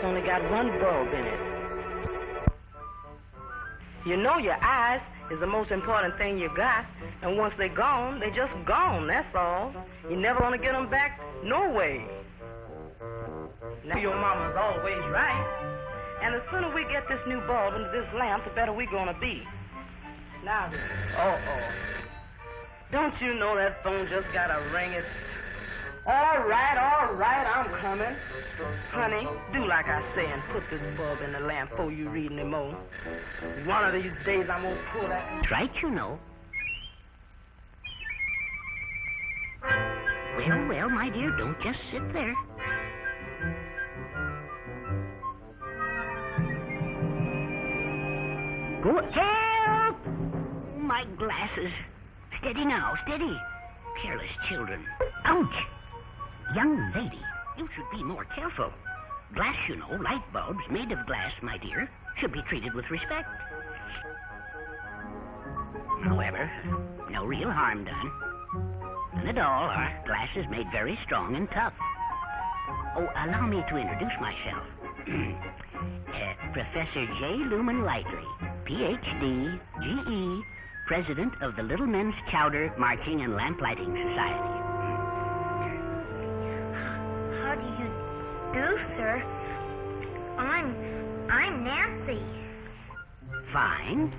only got one bulb in it. You know your eyes is the most important thing you got, and once they're gone, they're just gone, that's all. You never want to get them back, no way. Now your mama's always right. And the sooner we get this new bulb into this lamp, the better we're going to be. Now then. Don't you know that phone just got a ring? It's... All right, I'm coming. Honey, do like I say and put this bulb in the lamp before you read any more. One of these days I'm going to pull that... That's right, you know. Well, my dear, don't just sit there. Go... Help! My glasses. Steady now, steady. Careless children. Ouch! Young lady, you should be more careful. Glass, you know, light bulbs made of glass, my dear, should be treated with respect. However, no real harm done. None at all. Our glass is made very strong and tough. Oh, allow me to introduce myself. Professor J. Lumen Lightly, Ph.D., G.E., President of the Little Men's Chowder Marching and Lamplighting Society. How do you do, sir? I'm Nancy. Fine.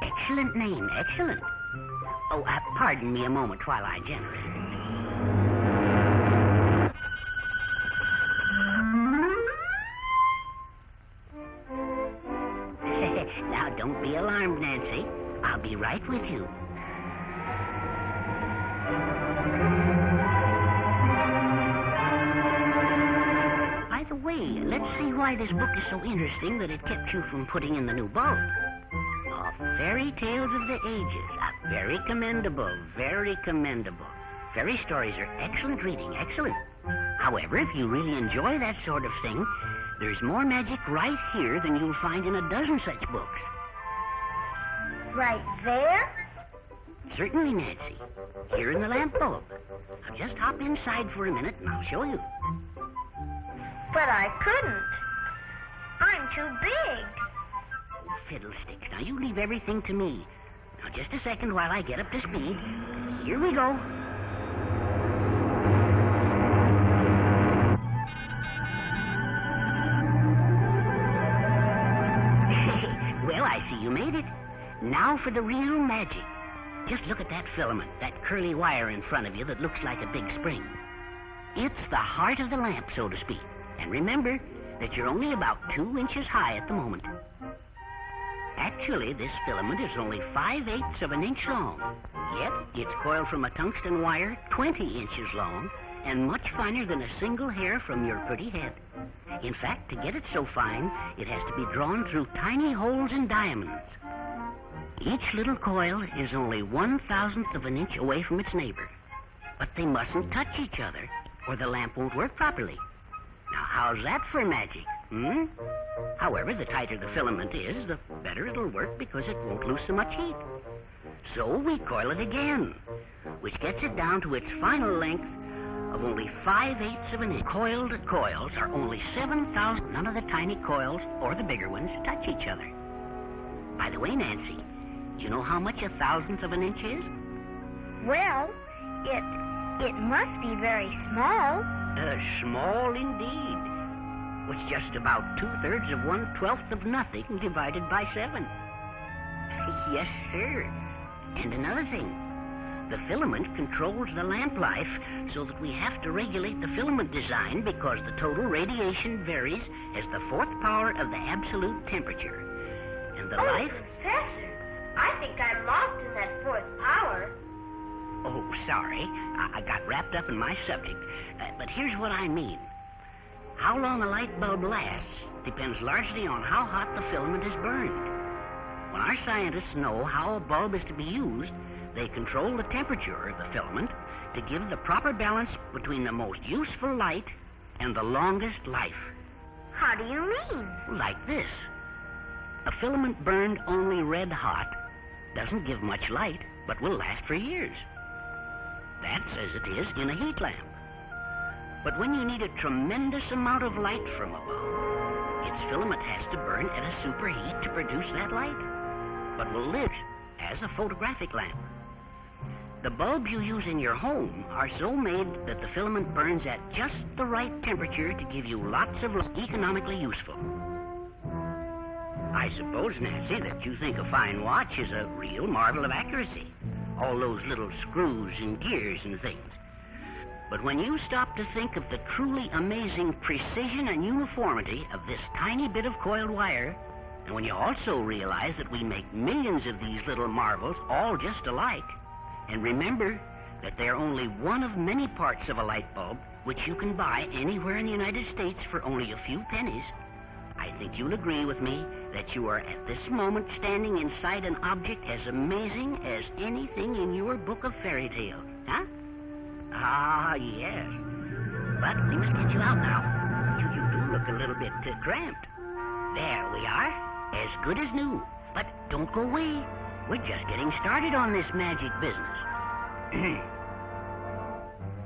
Excellent name, excellent. Oh, pardon me a moment while I generate. Now, don't be alarmed, Nancy. I'll be right with you. By the way, let's see why this book is so interesting that it kept you from putting in the new bulb. Oh, Fairy Tales of the Ages. Very commendable, very commendable. Fairy stories are excellent reading, excellent. However, if you really enjoy that sort of thing, there's more magic right here than you'll find in a dozen such books. Right there? Certainly, Nancy. Here in the lamp bulb. Now just hop inside for a minute and I'll show you. But I couldn't. I'm too big. Oh, fiddlesticks. Now you leave everything to me. Now just a second while I get up to speed. Here we go. Well, I see you made it. Now for the real magic. Just look at that filament, that curly wire in front of you that looks like a big spring. It's the heart of the lamp, so to speak. And remember that you're only about 2 inches high at the moment. Actually, this filament is only 5/8 of an inch long. Yet, it's coiled from a tungsten wire 20 inches long and much finer than a single hair from your pretty head. In fact, to get it so fine, it has to be drawn through tiny holes in diamonds. Each little coil is only 1/1000th of an inch away from its neighbor. But they mustn't touch each other, or the lamp won't work properly. Now, how's that for magic, However, the tighter the filament is, the better it'll work because it won't lose so much heat. So we coil it again, which gets it down to its final length of only 5/8 of an inch. Coiled coils are only 7,000. None of the tiny coils or the bigger ones touch each other. By the way, Nancy, do you know how much 1,000th of an inch is? Well, it must be very small. Small indeed. Which just about 2/3 of 1/12th of nothing divided by 7. Yes, sir. And another thing. The filament controls the lamp life so that we have to regulate the filament design because the total radiation varies as the 4th power of the absolute temperature. And the life... Professor, I think I'm lost in that 4th power. Oh, sorry. I got wrapped up in my subject. But here's what I mean. How long a light bulb lasts depends largely on how hot the filament is burned. When our scientists know how a bulb is to be used, they control the temperature of the filament to give the proper balance between the most useful light and the longest life. How do you mean? Like this. A filament burned only red hot doesn't give much light, but will last for years. That's as it is in a heat lamp. But when you need a tremendous amount of light from a bulb, its filament has to burn at a superheat to produce that light, but will live as a photographic lamp. The bulbs you use in your home are so made that the filament burns at just the right temperature to give you lots of light economically useful. I suppose, Nancy, that you think a fine watch is a real marvel of accuracy. All those little screws and gears and things. But when you stop to think of the truly amazing precision and uniformity of this tiny bit of coiled wire, and when you also realize that we make millions of these little marvels all just alike, and remember that they're only one of many parts of a light bulb which you can buy anywhere in the United States for only a few pennies, I think you'll agree with me that you are at this moment standing inside an object as amazing as anything in your book of fairy tales, huh? Ah, yes. But we must get you out now. You do look a little bit cramped. There we are, as good as new. But don't go away. We're just getting started on this magic business.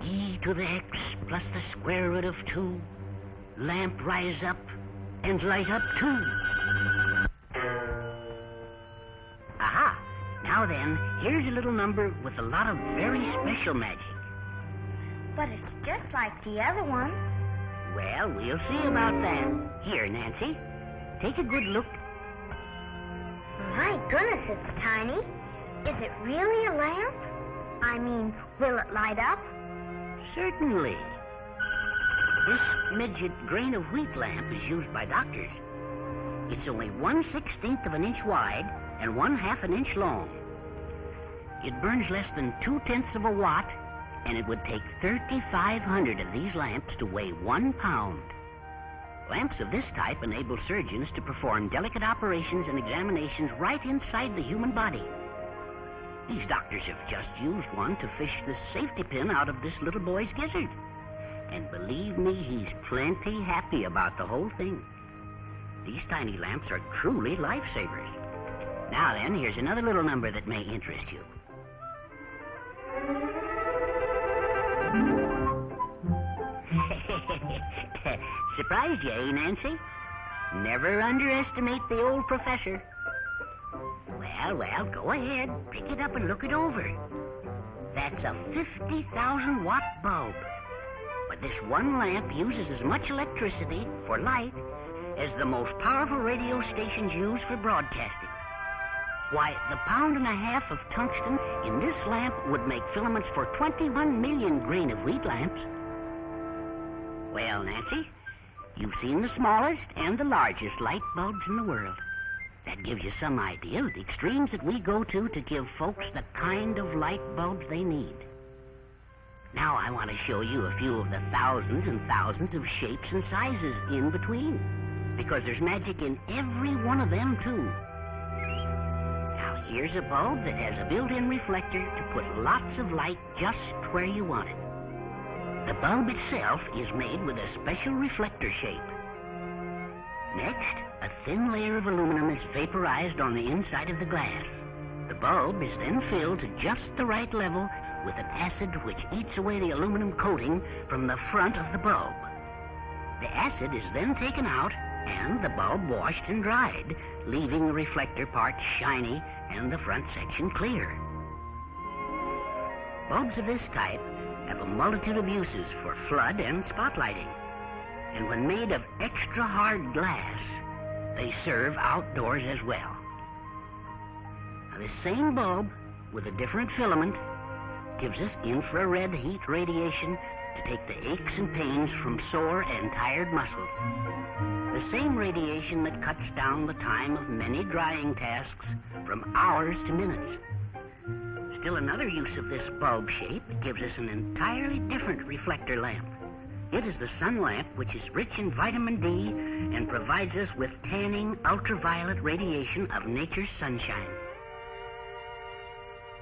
E to the x plus the square root of 2. Lamp rise up and light up too. Aha! Now then, here's a little number with a lot of very special magic. But it's just like the other one. Well, we'll see about that. Here, Nancy, take a good look. My goodness, it's tiny. Is it really a lamp? I mean, will it light up? Certainly. This midget grain of wheat lamp is used by doctors. It's only 1/16 of an inch wide and 1/2 an inch long. It burns less than 2/10 of a watt, and it would take 3,500 of these lamps to weigh 1 pound. Lamps of this type enable surgeons to perform delicate operations and examinations right inside the human body. These doctors have just used one to fish the safety pin out of this little boy's gizzard. And believe me, he's plenty happy about the whole thing. These tiny lamps are truly lifesavers. Now then, here's another little number that may interest you. Surprised you, eh, Nancy? Never underestimate the old professor. Well, go ahead. Pick it up and look it over. That's a 50,000 watt bulb. But this one lamp uses as much electricity for light as the most powerful radio stations use for broadcasting. Why, the 1.5 pounds of tungsten in this lamp would make filaments for 21 million grain of wheat lamps. Well, Nancy, you've seen the smallest and the largest light bulbs in the world. That gives you some idea of the extremes that we go to give folks the kind of light bulbs they need. Now I want to show you a few of the thousands and thousands of shapes and sizes in between, because there's magic in every one of them, too. Now, here's a bulb that has a built-in reflector to put lots of light just where you want it. The bulb itself is made with a special reflector shape. Next, a thin layer of aluminum is vaporized on the inside of the glass. The bulb is then filled to just the right level with an acid which eats away the aluminum coating from the front of the bulb. The acid is then taken out and the bulb washed and dried, leaving the reflector part shiny and the front section clear. Bulbs of this type have a multitude of uses for flood and spotlighting. And when made of extra hard glass, they serve outdoors as well. Now, the same bulb with a different filament gives us infrared heat radiation to take the aches and pains from sore and tired muscles. The same radiation that cuts down the time of many drying tasks from hours to minutes. Still another use of this bulb shape gives us an entirely different reflector lamp. It is the sun lamp, which is rich in vitamin D and provides us with tanning ultraviolet radiation of nature's sunshine.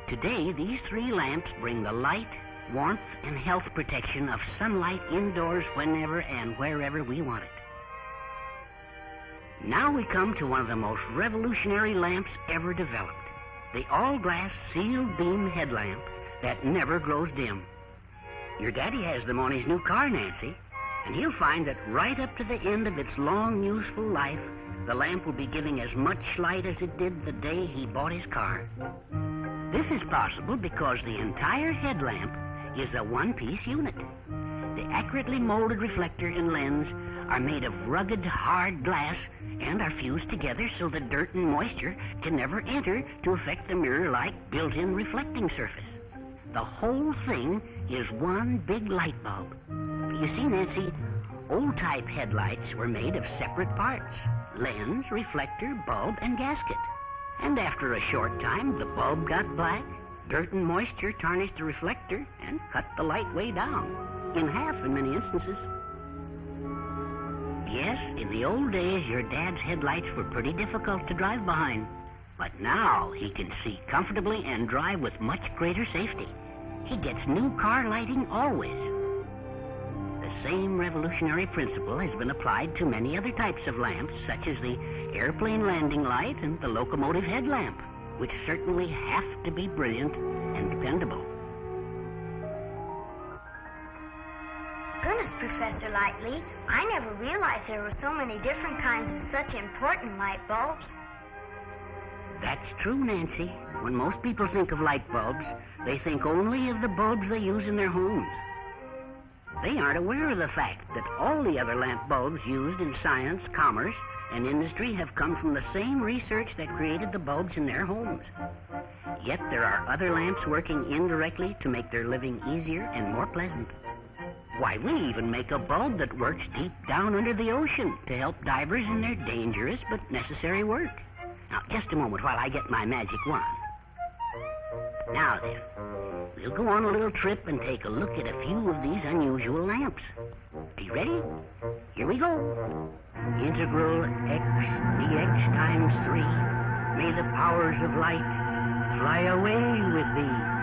Today, these three lamps bring the light, warmth, and health protection of sunlight indoors whenever and wherever we want it. Now we come to one of the most revolutionary lamps ever developed, the all-glass sealed beam headlamp that never grows dim. Your daddy has them on his new car, Nancy, and he'll find that right up to the end of its long, useful life, the lamp will be giving as much light as it did the day he bought his car. This is possible because the entire headlamp is a one-piece unit. The accurately molded reflector and lens are made of rugged, hard glass and are fused together so that dirt and moisture can never enter to affect the mirror-like built-in reflecting surface. The whole thing is one big light bulb. You see, Nancy, old-type headlights were made of separate parts: lens, reflector, bulb, and gasket. And after a short time, the bulb got black, dirt and moisture tarnished the reflector, and cut the light way down, in half in many instances. Yes, in the old days, your dad's headlights were pretty difficult to drive behind. But now he can see comfortably and drive with much greater safety. He gets new car lighting always. The same revolutionary principle has been applied to many other types of lamps, such as the airplane landing light and the locomotive headlamp, which certainly have to be brilliant and dependable. Goodness, Professor Lightly, I never realized there were so many different kinds of such important light bulbs. That's true, Nancy. When most people think of light bulbs, they think only of the bulbs they use in their homes. They aren't aware of the fact that all the other lamp bulbs used in science, commerce, and industry have come from the same research that created the bulbs in their homes. Yet there are other lamps working indirectly to make their living easier and more pleasant. Why, we even make a bulb that works deep down under the ocean to help divers in their dangerous but necessary work. Now, just a moment while I get my magic wand. Now then, we'll go on a little trip and take a look at a few of these unusual lamps. Are you ready? Here we go. Integral x dx times 3. May the powers of light fly away with thee.